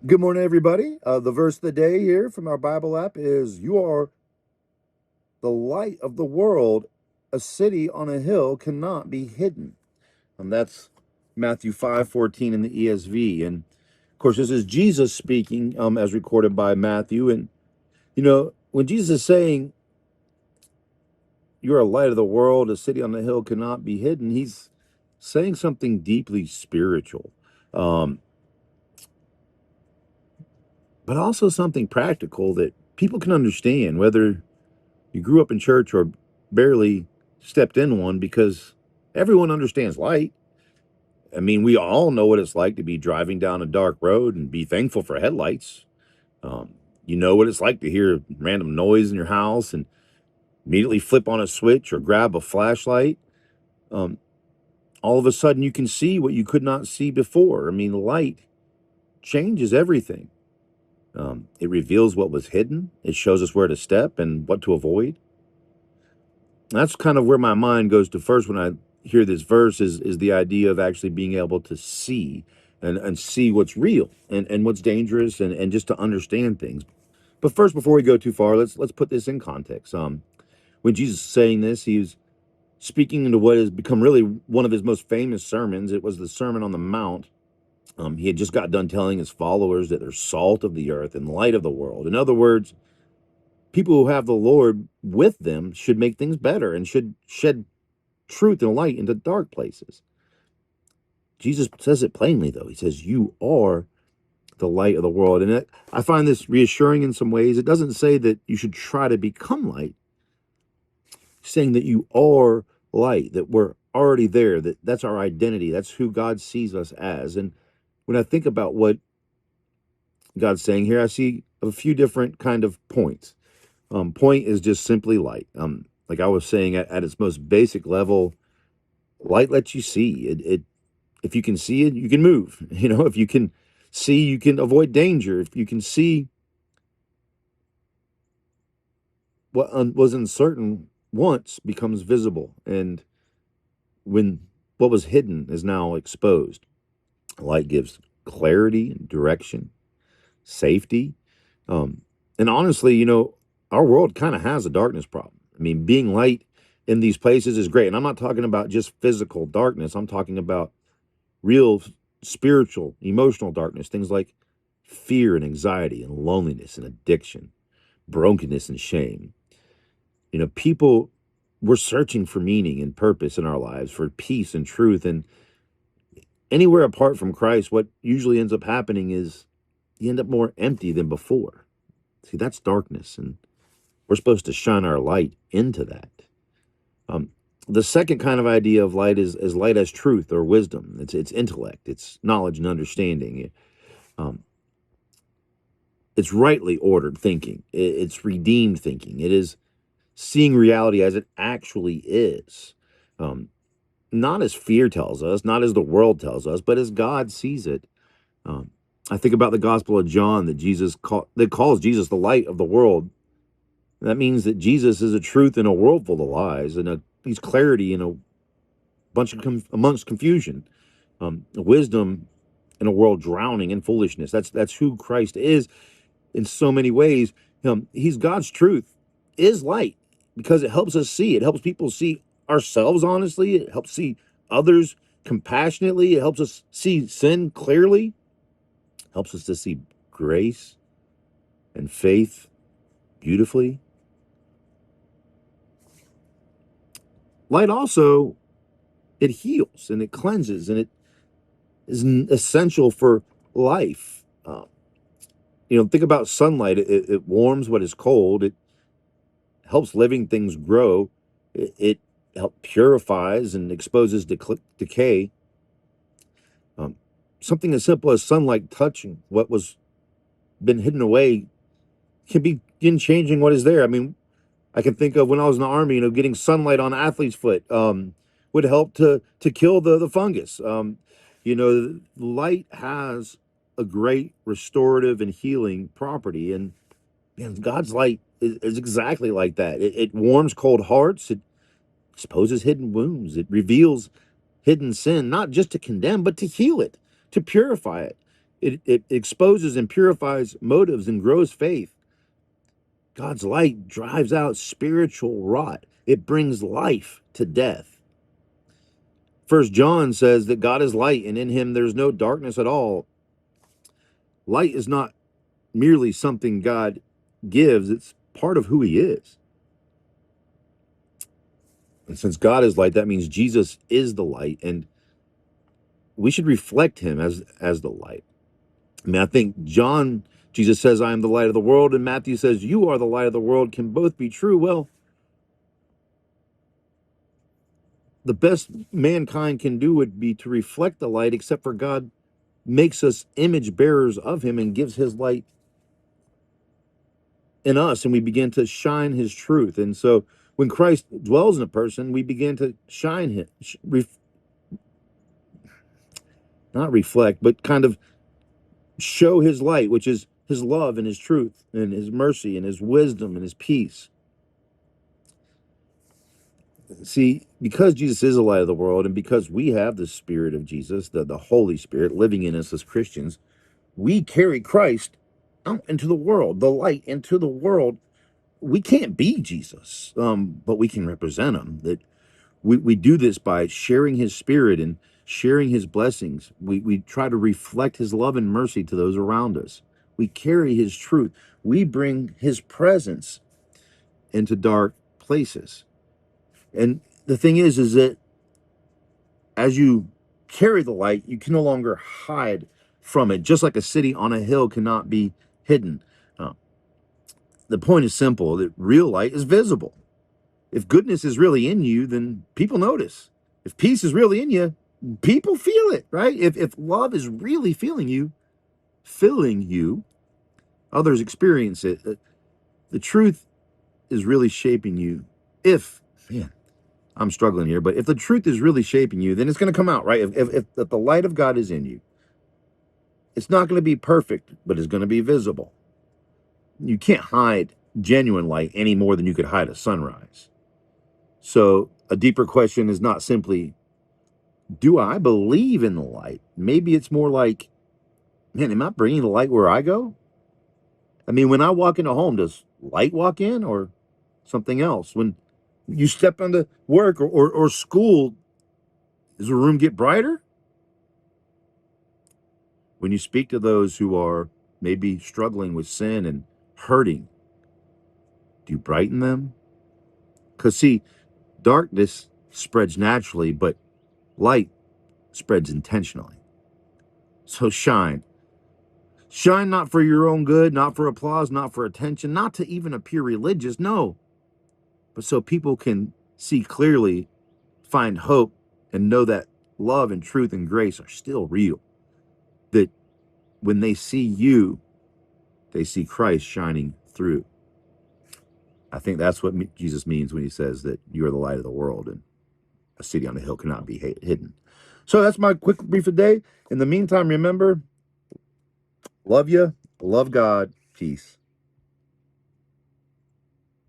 Good morning, everybody. The verse of the day here from our Bible app is "You are the light of the world. A city on a hill cannot be hidden." That's Matthew 5:14 in the ESV. And of course, this is Jesus speaking, as recorded by Matthew. And when Jesus is saying, "You're a light of the world, a city on the hill cannot be hidden," he's saying something deeply spiritual, um, but also something practical that people can understand, whether you grew up in church or barely stepped in one, because everyone understands light. I mean, we all know what it's like to be driving down a dark road and be thankful for headlights. You know what it's like to hear random noise in your house and immediately flip on a switch or grab a flashlight. Um, all of a sudden, you can see what you could not see before. I mean, light changes everything. It reveals what was hidden, it shows us where to step and what to avoid. That's kind of where my mind goes to first when I hear this verse is the idea of actually being able to see and see what's real and what's dangerous and just to understand things. But first, before we go too far, let's put this in context. When Jesus is saying this, he was speaking into what has become really one of his most famous sermons. It was the Sermon on the Mount. He had just got done telling his followers that they're salt of the earth and light of the world. In other words, people who have the Lord with them should make things better and should shed truth and light into dark places. Jesus says it plainly, though. He says, "You are the light of the world." And I find this reassuring in some ways. It doesn't say that you should try to become light, it's saying that you are light, that we're already there, that's our identity, that's who God sees us as. And when I think about what God's saying here, I see a few different kind of points. Point is just simply light. Like I was saying, at its most basic level, light lets you see. It if you can see it, you can move. If you can see, you can avoid danger. If you can see what was uncertain once becomes visible, and when what was hidden is now exposed. Light gives clarity and direction, safety. Um, and honestly, our world kind of has a darkness problem. I mean, being light in these places is great. And I'm not talking about just physical darkness, I'm talking about real spiritual, emotional darkness, things like fear and anxiety and loneliness and addiction, brokenness and shame. People, we're searching for meaning and purpose in our lives, for peace and truth. And anywhere apart from Christ, what usually ends up happening is you end up more empty than before. See, that's darkness. And we're supposed to shine our light into that. Um, the second kind of idea of light is light as truth or wisdom. It's intellect, it's knowledge and understanding. Um, it's rightly ordered thinking. It's redeemed thinking. It is seeing reality as it actually is. Um, not as fear tells us, not as the world tells us, but as God sees it. Um, I think about the Gospel of John that calls Jesus the light of the world. That means that Jesus is a truth in a world full of lies, and he's clarity in a bunch of amongst confusion, wisdom in a world drowning in foolishness. That's who Christ is in so many ways. He's God's truth is light because it helps us see. It helps people see ourselves honestly. It helps see others compassionately. It helps us see sin clearly. Helps us to see grace and faith beautifully. Light also, it heals and it cleanses and it is essential for life. Think about sunlight. It warms what is cold. It helps living things grow. It purifies and exposes decay. Um, Something as simple as sunlight touching what was been hidden away can begin changing what is there. I mean, I can think of when I was in the army. Getting sunlight on an athlete's foot would help to kill the fungus. Light has a great restorative and healing property, and man, God's light is exactly like that. It warms cold hearts. It exposes hidden wounds. It reveals hidden sin, not just to condemn, but to heal it, to purify it. It exposes and purifies motives and grows faith. God's light drives out spiritual rot. It brings life to death. First John says that God is light, and in him there's no darkness at all. Light is not merely something God gives, it's part of who he is. And since God is light, that means Jesus is the light, and we should reflect him as the light. I mean, I think Jesus says, I am the light of the world, and Matthew says, you are the light of the world, can both be true. Well, the best mankind can do would be to reflect the light, except for God makes us image bearers of him and gives his light in us, and we begin to shine his truth. And so when Christ dwells in a person, we begin to shine him, not reflect, but kind of show his light, which is his love and his truth and his mercy and his wisdom and his peace. See, because Jesus is the light of the world, and because we have the Spirit of Jesus, the Holy Spirit living in us as Christians, we carry Christ out into the world, the light into the world. We can't be Jesus, but we can represent him. That we do this by sharing his Spirit and sharing his blessings. We try to reflect his love and mercy to those around us. We carry his truth. We bring his presence into dark places. And the thing is that as you carry the light, you can no longer hide from it, just like a city on a hill cannot be hidden. Uh, the point is simple, that real light is visible. If goodness is really in you, then people notice. If peace is really in you, people feel it, right? If love is really filling you, others experience it. The truth is really shaping you. Man, I'm struggling here, but if the truth is really shaping you, then it's going to come out, right? If the light of God is in you, it's not going to be perfect, but it's going to be visible. You can't hide genuine light any more than you could hide a sunrise. So a deeper question is not simply, do I believe in the light? Maybe it's more like, man, am I bringing the light where I go? I mean, when I walk into a home, does light walk in or something else? When you step into work or school, does the room get brighter? When you speak to those who are maybe struggling with sin and hurting, do you brighten them? Because, see, darkness spreads naturally, but light spreads intentionally. So shine. Shine not for your own good, not for applause, not for attention, not to even appear religious, no, but so people can see clearly, find hope, and know that love and truth and grace are still real. That when they see you, they see Christ shining through. I think that's what Jesus means when he says that you are the light of the world and a city on a hill cannot be hidden. So that's my quick brief today. In the meantime, remember, love you, love God, peace.